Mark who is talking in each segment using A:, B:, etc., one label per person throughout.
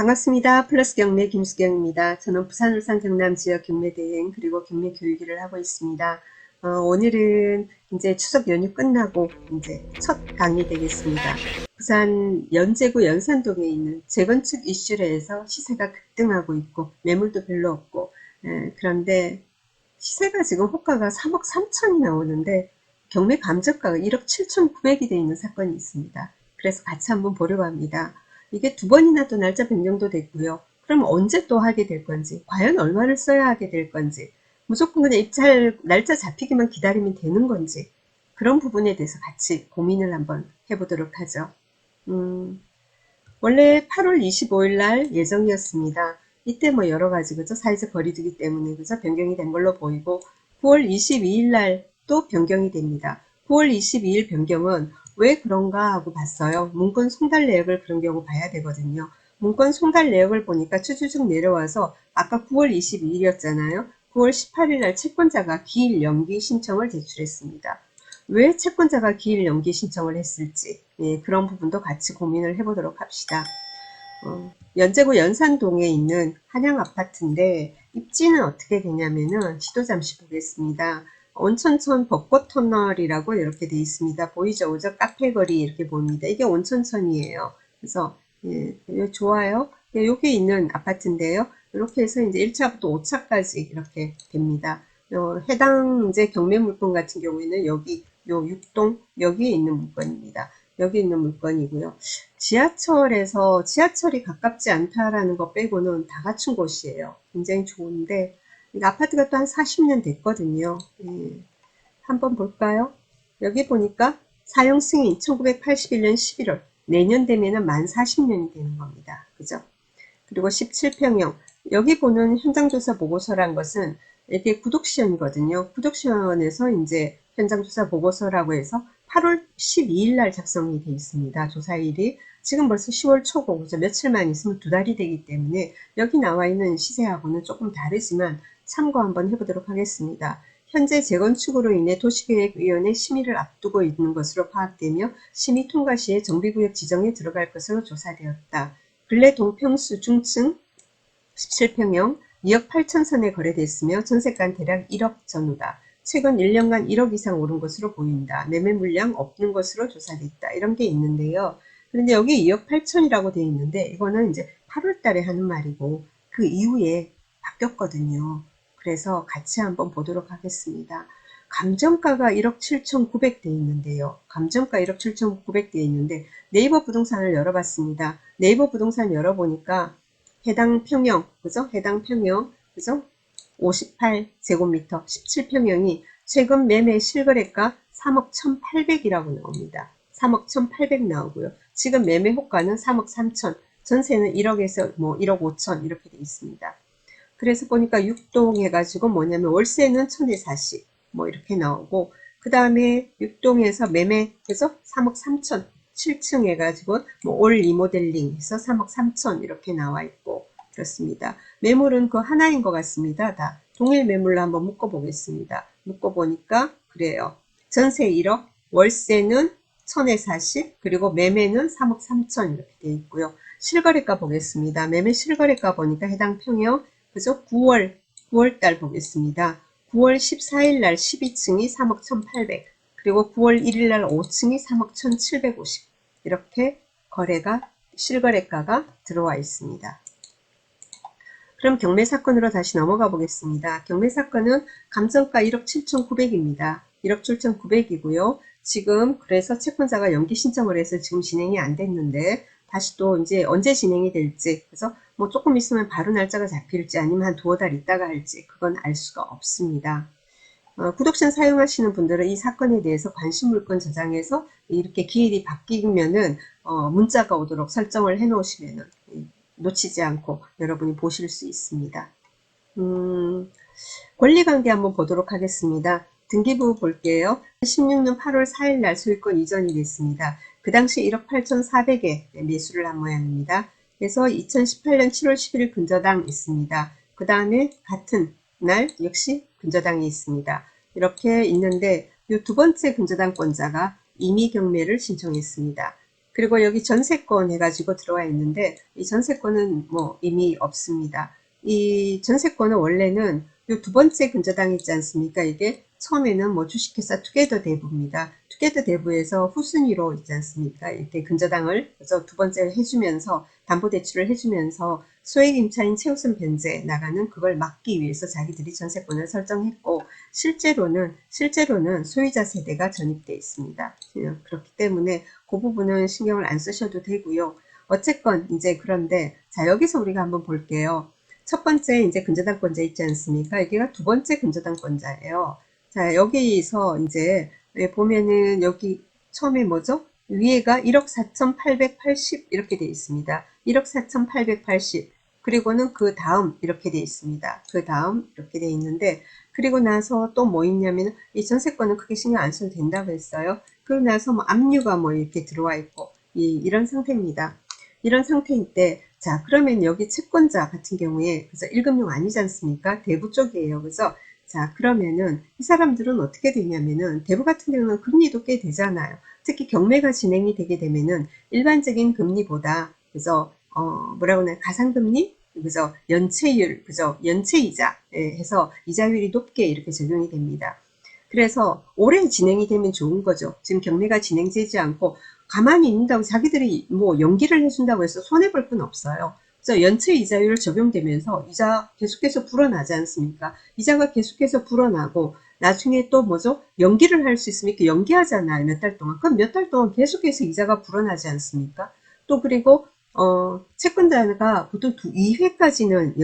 A: 반갑습니다. 플러스 경매 김수경입니다. 저는 부산, 울산, 경남 지역 경매 대행 그리고 경매 교육을 하고 있습니다. 오늘은 이제 추석 연휴 끝나고 이제 첫 강의 되겠습니다. 부산 연제구 연산동에 있는 재건축 이슈로 해서 시세가 급등하고 있고 매물도 별로 없고 그런데 시세가 지금 호가가 3억 3천이 나오는데 경매 감정가가 1억 7천9백이 되어 있는 사건이 있습니다. 그래서 같이 한번 보려고 합니다. 이게 두 번이나 또 날짜 변경도 됐고요. 그럼 언제 또 하게 될 건지, 과연 얼마를 써야 하게 될 건지, 무조건 그냥 입찰 날짜 잡히기만 기다리면 되는 건지, 그런 부분에 대해서 같이 고민을 한번 해보도록 하죠. 원래 8월 25일 날 예정이었습니다. 이때 뭐 여러 가지 그죠? 사회적 거리두기 때문에 그죠? 변경이 된 걸로 보이고 9월 22일 날 또 변경이 됩니다. 9월 22일 변경은 왜 그런가 하고 봤어요. 문건 송달 내역을 그런 경우 봐야 되거든요. 문건 송달 내역을 보니까 추주쭉 내려와서 아까 9월 22일이었잖아요. 9월 18일 날 채권자가 기일 연기 신청을 제출했습니다. 왜 채권자가 기일 연기 신청을 했을지 그런 부분도 같이 고민을 해보도록 합시다. 연제구 연산동에 있는 한양 아파트인데 입지는 어떻게 되냐면은 지도 잠시 보겠습니다. 온천천 벚꽃터널이라고 이렇게 되어 있습니다. 보이죠? 그죠? 카페거리 이렇게 보입니다. 이게 온천천이에요. 그래서 좋아요. 여기 있는 아파트인데요. 이렇게 해서 이제 1차부터 5차까지 이렇게 됩니다. 해당 이제 경매 물건 같은 경우에는 여기 요 6동 여기에 있는 물건입니다. 여기 있는 물건이고요. 지하철이 가깝지 않다라는 거 빼고는 다 갖춘 곳이에요. 굉장히 좋은데 아파트가 또 한 40년 됐거든요. 한번 볼까요? 여기 보니까 사용 승인 1981년 11월 내년 되면은 만 40년이 되는 겁니다. 그죠? 그리고 17평형 여기 보는 현장조사 보고서란 것은 이게 구독시연이거든요. 구독시연에서 이제 현장조사 보고서라고 해서 8월 12일 날 작성이 되어 있습니다. 조사일이 지금 벌써 10월 초고 그죠? 며칠만 있으면 두 달이 되기 때문에 여기 나와 있는 시세하고는 조금 다르지만 참고 한번 해보도록 하겠습니다. 현재 재건축으로 인해 도시계획위원회 심의를 앞두고 있는 것으로 파악되며 심의 통과 시에 정비구역 지정에 들어갈 것으로 조사되었다. 근래 동평수 중층 17평형 2억 8천 선에 거래됐으며 전세가는 대략 1억 전후다. 최근 1년간 1억 이상 오른 것으로 보인다. 매매 물량 없는 것으로 조사됐다. 이런 게 있는데요. 그런데 여기 2억 8천이라고 되어 있는데 이거는 이제 8월 달에 하는 말이고 그 이후에 바뀌었거든요. 그래서 같이 한번 보도록 하겠습니다. 감정가가 1억 7천9백 되어 있는데요. 감정가 1억 7천9백 되어 있는데 네이버 부동산을 열어봤습니다. 네이버 부동산 열어보니까 해당 평형, 그죠? 해당 평형, 그죠? 58제곱미터, 17평형이 최근 매매 실거래가 3억 1,800이라고 나옵니다. 3억 1,800 나오고요. 지금 매매 호가는 3억 3천, 전세는 1억에서 뭐 1억 5천 이렇게 되어 있습니다. 그래서 보니까 6동 해가지고 뭐냐면 월세는 1,040, 뭐 이렇게 나오고 그 다음에 6동에서 매매 해서 3억 3천 7층 해가지고 뭐 올 리모델링 해서 3억 3천 이렇게 나와 있고 그렇습니다. 매물은 그 하나인 것 같습니다. 다 동일 매물로 한번 묶어 보겠습니다. 묶어 보니까 그래요. 전세 1억, 월세는 1,000에 40, 그리고 매매는 3억 3천 이렇게 되어 있고요. 실거래가 보겠습니다. 매매 실거래가 보니까 해당 평형 그죠? 9월 달 보겠습니다. 9월 14일 날 12층이 3억 1,800, 그리고 9월 1일 날 5층이 3억 1,750 이렇게 실거래가가 들어와 있습니다. 그럼 경매 사건으로 다시 넘어가 보겠습니다. 경매 사건은 감정가 1억 7천9백입니다. 1억 7천9백이고요. 지금 그래서 채권자가 연기 신청을 해서 지금 진행이 안 됐는데 다시 또 이제 언제 진행이 될지 그래서 뭐 조금 있으면 바로 날짜가 잡힐지 아니면 한 두어 달 있다가 할지 그건 알 수가 없습니다. 구독션 사용하시는 분들은 이 사건에 대해서 관심 물건 저장해서 이렇게 기일이 바뀌면은 문자가 오도록 설정을 해 놓으시면은 놓치지 않고 여러분이 보실 수 있습니다. 권리관계 한번 보도록 하겠습니다. 등기부 볼게요. 16년 8월 4일 날 소유권 이전이 됐습니다. 그 당시 1억 8,400에 매수를 한 모양입니다. 그래서 2018년 7월 11일 근저당 있습니다. 그 다음에 같은 날 역시 근저당이 있습니다. 이렇게 있는데 이 두 번째 근저당권자가 임의 경매를 신청했습니다. 그리고 여기 전세권 해가지고 들어와 있는데 이 전세권은 뭐 이미 없습니다. 이 전세권은 원래는 요 두 번째 근저당 있지 않습니까? 이게 처음에는 뭐 주식회사 투게더 대부입니다. 투게더 대부에서 후순위로 있지 않습니까? 이렇게 근저당을 그래서 두 번째 해주면서 담보대출을 해주면서 소액임차인 최우선 변제 나가는 그걸 막기 위해서 자기들이 전세권을 설정했고 실제로는 소유자 세대가 전입되어 있습니다. 그렇기 때문에 그 부분은 신경을 안 쓰셔도 되고요. 어쨌건 이제 그런데 자 여기서 우리가 한번 볼게요. 첫 번째 이제 근저당권자 있지 않습니까? 여기가 두 번째 근저당권자예요. 자 여기서 이제 보면은 여기 처음에 뭐죠? 위에가 1억 4,880 이렇게 되어 있습니다. 1억 4,880 그리고는 그 다음 이렇게 되어 있습니다. 그 다음 이렇게 되어 있는데 그리고 나서 또 뭐 있냐면 이 전세권은 크게 신경 안 써도 된다고 했어요. 그러고 나서 뭐 압류가 뭐 이렇게 들어와 있고 이런 상태입니다. 이런 상태일 때 자 그러면 여기 채권자 같은 경우에 그래서 1금융 아니지 않습니까? 대부 쪽이에요. 그래서 자 그러면은 이 사람들은 어떻게 되냐면은 대부 같은 경우는 금리도 꽤 되잖아요. 특히 경매가 진행이 되게 되면은 일반적인 금리보다 그래서 뭐라고 하나 가상금리 그죠 연체율 그죠 연체이자 해서 이자율이 높게 이렇게 적용이 됩니다. 그래서 오래 진행이 되면 좋은 거죠. 지금 경매가 진행되지 않고 가만히 있는다고 자기들이 뭐 연기를 해준다고 해서 손해볼 건 없어요. 그래서 연체 이자율 적용되면서 이자 계속해서 불어나지 않습니까? 이자가 계속해서 불어나고 나중에 또 뭐죠? 연기를 할 수 있으면 이렇게 연기하잖아요. 몇 달 동안. 그럼 몇 달 동안 계속해서 이자가 불어나지 않습니까? 또 그리고 채권자가 보통 2회까지는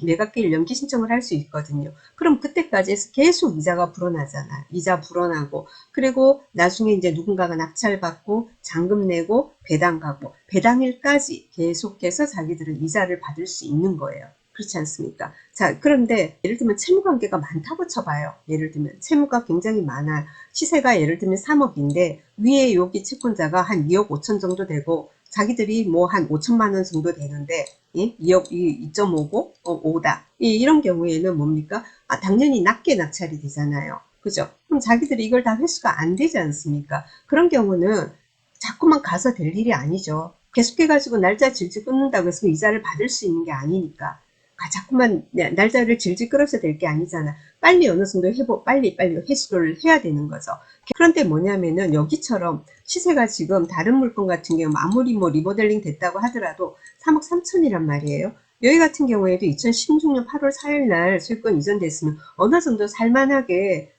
A: 매각기일 연기 신청을 할 수 있거든요. 그럼 그때까지 해서 계속 이자가 불어나잖아요. 이자 불어나고 그리고 나중에 이제 누군가가 낙찰받고 잔금 내고 배당 가고 배당일까지 계속해서 자기들은 이자를 받을 수 있는 거예요. 그렇지 않습니까? 자, 그런데 예를 들면 채무관계가 많다고 쳐봐요. 예를 들면 채무가 굉장히 많아요. 시세가 예를 들면 3억인데 위에 여기 채권자가 한 2억 5천 정도 되고 자기들이 뭐 한 5천만 원 정도 되는데 2억 2.5고 5다. 이런 경우에는 뭡니까? 당연히 낮게 낙찰이 되잖아요. 그죠? 그럼 자기들이 이걸 다 회수가 안 되지 않습니까? 그런 경우는 자꾸만 가서 될 일이 아니죠. 계속해가지고 날짜 질질 끊는다고 해서 이자를 받을 수 있는 게 아니니까. 자꾸만 날짜를 질질 끌어서 될 게 아니잖아. 빨리 어느 정도 빨리 회수를 해야 되는 거죠. 그런데 뭐냐면은 여기처럼 시세가 지금 다른 물건 같은 경우 아무리 뭐 리모델링 됐다고 하더라도 3억 3천이란 말이에요. 여기 같은 경우에도 2016년 8월 4일 날 소유권 이전됐으면 어느 정도 살만하게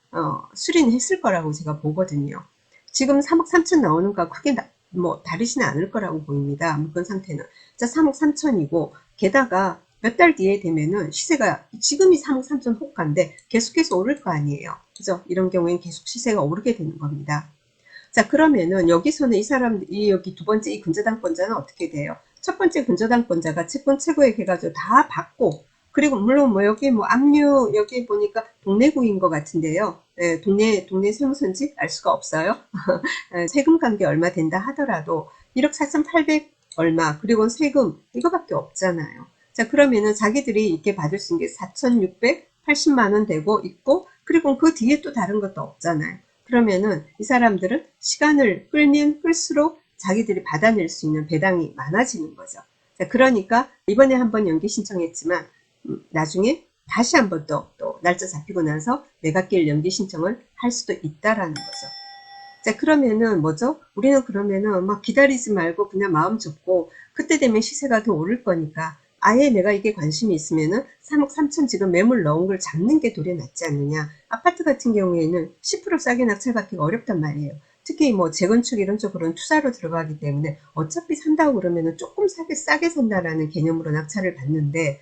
A: 수리는 했을 거라고 제가 보거든요. 지금 3억 3천 나오는 거 크게 뭐 다르지는 않을 거라고 보입니다. 물건 상태는. 자, 3억 3천이고 게다가 몇 달 뒤에 되면은 시세가 지금이 3억 3천 호가인데 계속해서 오를 거 아니에요. 그죠? 이런 경우에는 계속 시세가 오르게 되는 겁니다. 자, 그러면은 여기서는 이 여기 두 번째 이 근저당권자는 어떻게 돼요? 첫 번째 근저당권자가 채권 최고액 해가지고 다 받고 그리고 물론 뭐 여기 뭐 압류 여기 보니까 동래구인 것 같은데요. 예, 동네 세무서인지 알 수가 없어요. 세금 관계 얼마 된다 하더라도 1억 4,800 얼마 그리고 세금 이거밖에 없잖아요. 자 그러면은 자기들이 이렇게 받을 수 있는 게 4,680만 원 되고 있고 그리고 그 뒤에 또 다른 것도 없잖아요. 그러면은 이 사람들은 시간을 끌면 끌수록 자기들이 받아낼 수 있는 배당이 많아지는 거죠. 자, 그러니까 이번에 한번 연기 신청했지만 나중에 다시 한번 또 날짜 잡히고 나서 매각기일 연기 신청을 할 수도 있다라는 거죠. 자, 그러면은 뭐죠? 우리는 그러면은 막 기다리지 말고 그냥 마음 접고 그때 되면 시세가 더 오를 거니까 아예 내가 이게 관심이 있으면은 3억 3천 지금 매물 넣은 걸 잡는 게 도리어 낫지 않느냐. 아파트 같은 경우에는 10% 싸게 낙찰받기가 어렵단 말이에요. 특히 뭐 재건축 이런 쪽으로는 투자로 들어가기 때문에 어차피 산다고 그러면은 조금 싸게 산다라는 개념으로 낙찰을 받는데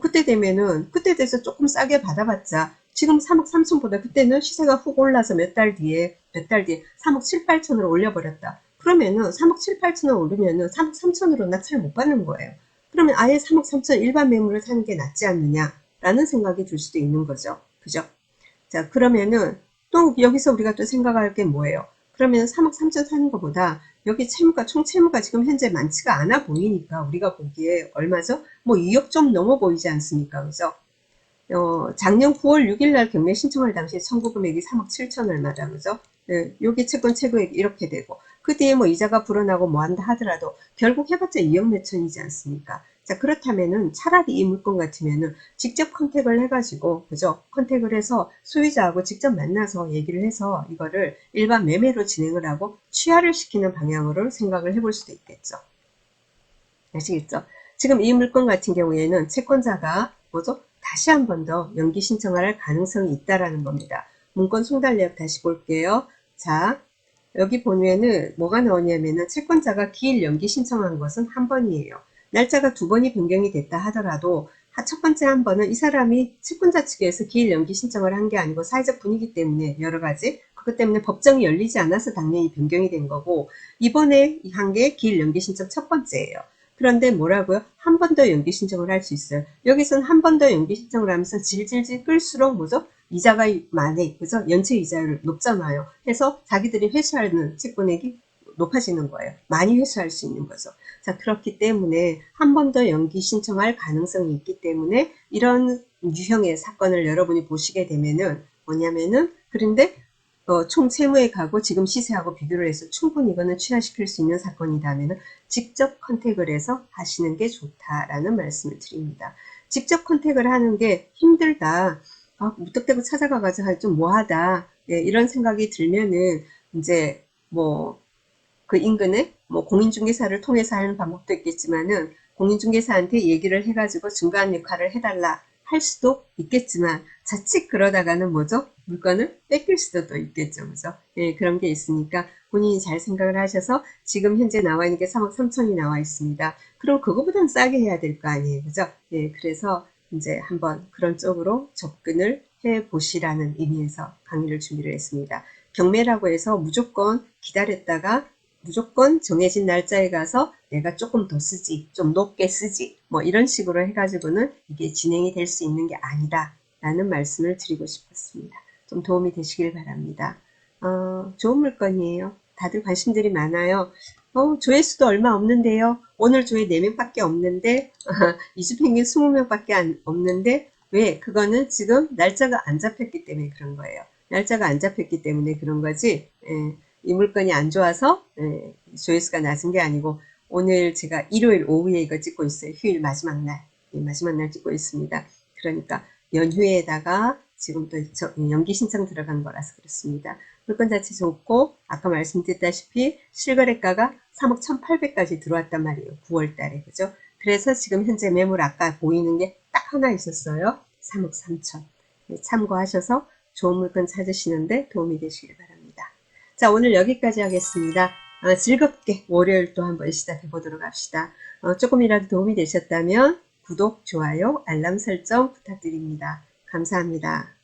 A: 그때 되면은 그때 돼서 조금 싸게 받아봤자 지금 3억 3천보다 그때는 시세가 훅 올라서 몇 달 뒤에 3억 7, 8천으로 올려버렸다. 그러면은 3억 7, 8천을 오르면은 3억 3천으로 낙찰 못 받는 거예요. 그러면 아예 3억 3천 일반 매물을 사는 게 낫지 않느냐라는 생각이 들 수도 있는 거죠. 그죠? 자, 그러면은 또 여기서 우리가 또 생각할 게 뭐예요? 그러면 3억 3천 사는 것보다 여기 총 채무가 지금 현재 많지가 않아 보이니까 우리가 보기에 얼마죠? 뭐 2억 좀 넘어 보이지 않습니까? 그죠? 작년 9월 6일 날 경매 신청할 당시에 청구 금액이 3억 7천 얼마다, 그죠? 네, 여기 채권 최고액 이렇게 되고. 그 뒤에 뭐 이자가 불어나고 뭐 한다 하더라도 결국 해봤자 2억 몇천이지 않습니까? 자, 그렇다면은 차라리 이 물건 같으면은 직접 컨택을 해가지고, 그죠? 컨택을 해서 소유자하고 직접 만나서 얘기를 해서 이거를 일반 매매로 진행을 하고 취하를 시키는 방향으로 생각을 해볼 수도 있겠죠. 아시겠죠? 지금 이 물건 같은 경우에는 채권자가 뭐죠? 다시 한 번 더 연기 신청을 할 가능성이 있다라는 겁니다. 문건 송달 내역 다시 볼게요. 자, 여기 보면은 뭐가 나오냐면은 채권자가 기일 연기 신청한 것은 한 번이에요. 날짜가 두 번이 변경이 됐다 하더라도 첫 번째 한 번은 이 사람이 채권자 측에서 기일 연기 신청을 한 게 아니고 사회적 분위기 때문에 여러 가지 그것 때문에 법정이 열리지 않아서 당연히 변경이 된 거고 이번에 한 게 기일 연기 신청 첫 번째예요. 그런데 뭐라고요? 한 번 더 연기 신청을 할 수 있어요. 여기서는 한 번 더 연기 신청을 하면서 질질질 끌수록 뭐죠? 이자가 많이, 그죠? 연체 이자율 높잖아요. 해서 자기들이 회수하는 채권액이 높아지는 거예요. 많이 회수할 수 있는 거죠. 자, 그렇기 때문에 한 번 더 연기 신청할 가능성이 있기 때문에 이런 유형의 사건을 여러분이 보시게 되면은 뭐냐면은, 그런데 총 채무액하고 지금 시세하고 비교를 해서 충분히 이거는 취하시킬 수 있는 사건이라면 직접 컨택을 해서 하시는 게 좋다라는 말씀을 드립니다. 직접 컨택을 하는 게 힘들다. 무턱대고 찾아가가지고 좀 뭐하다. 예, 이런 생각이 들면은 이제 뭐 그 인근에 뭐 공인중개사를 통해서 하는 방법도 있겠지만은 공인중개사한테 얘기를 해가지고 중간 역할을 해달라 할 수도 있겠지만 자칫 그러다가는 뭐죠? 물건을 뺏길 수도 또 있겠죠. 그죠? 예, 그런 게 있으니까 본인이 잘 생각을 하셔서 지금 현재 나와 있는 게 3억 3천이 나와 있습니다. 그럼 그거보단 싸게 해야 될 거 아니에요. 그죠? 예, 그래서 이제 한번 그런 쪽으로 접근을 해 보시라는 의미에서 강의를 준비를 했습니다. 경매라고 해서 무조건 기다렸다가 무조건 정해진 날짜에 가서 내가 조금 더 쓰지, 좀 높게 쓰지, 뭐 이런 식으로 해가지고는 이게 진행이 될 수 있는 게 아니다 라는 말씀을 드리고 싶었습니다. 좀 도움이 되시길 바랍니다. 좋은 물건이에요. 다들 관심들이 많아요. 조회수도 얼마 없는데요. 오늘 조회 4명밖에 없는데 2주 평균 20명밖에 없는데 왜? 그거는 지금 날짜가 안 잡혔기 때문에 그런 거예요. 날짜가 안 잡혔기 때문에 그런 거지. 예. 이 물건이 안 좋아서 조회수가 낮은 게 아니고 오늘 제가 일요일 오후에 이거 찍고 있어요. 휴일 마지막 날. 마지막 날 찍고 있습니다. 그러니까 연휴에다가 지금 또 연기 신청 들어간 거라서 그렇습니다. 물건 자체 좋고 아까 말씀드렸다시피 실거래가가 3억 1,800까지 들어왔단 말이에요. 9월 달에. 그죠? 그래서 지금 현재 매물 아까 보이는 게 딱 하나 있었어요. 3억 3천. 참고하셔서 좋은 물건 찾으시는데 도움이 되시길 바랍니다. 자, 오늘 여기까지 하겠습니다. 즐겁게 월요일 또 한번 시작해 보도록 합시다. 조금이라도 도움이 되셨다면 구독, 좋아요, 알람 설정 부탁드립니다. 감사합니다.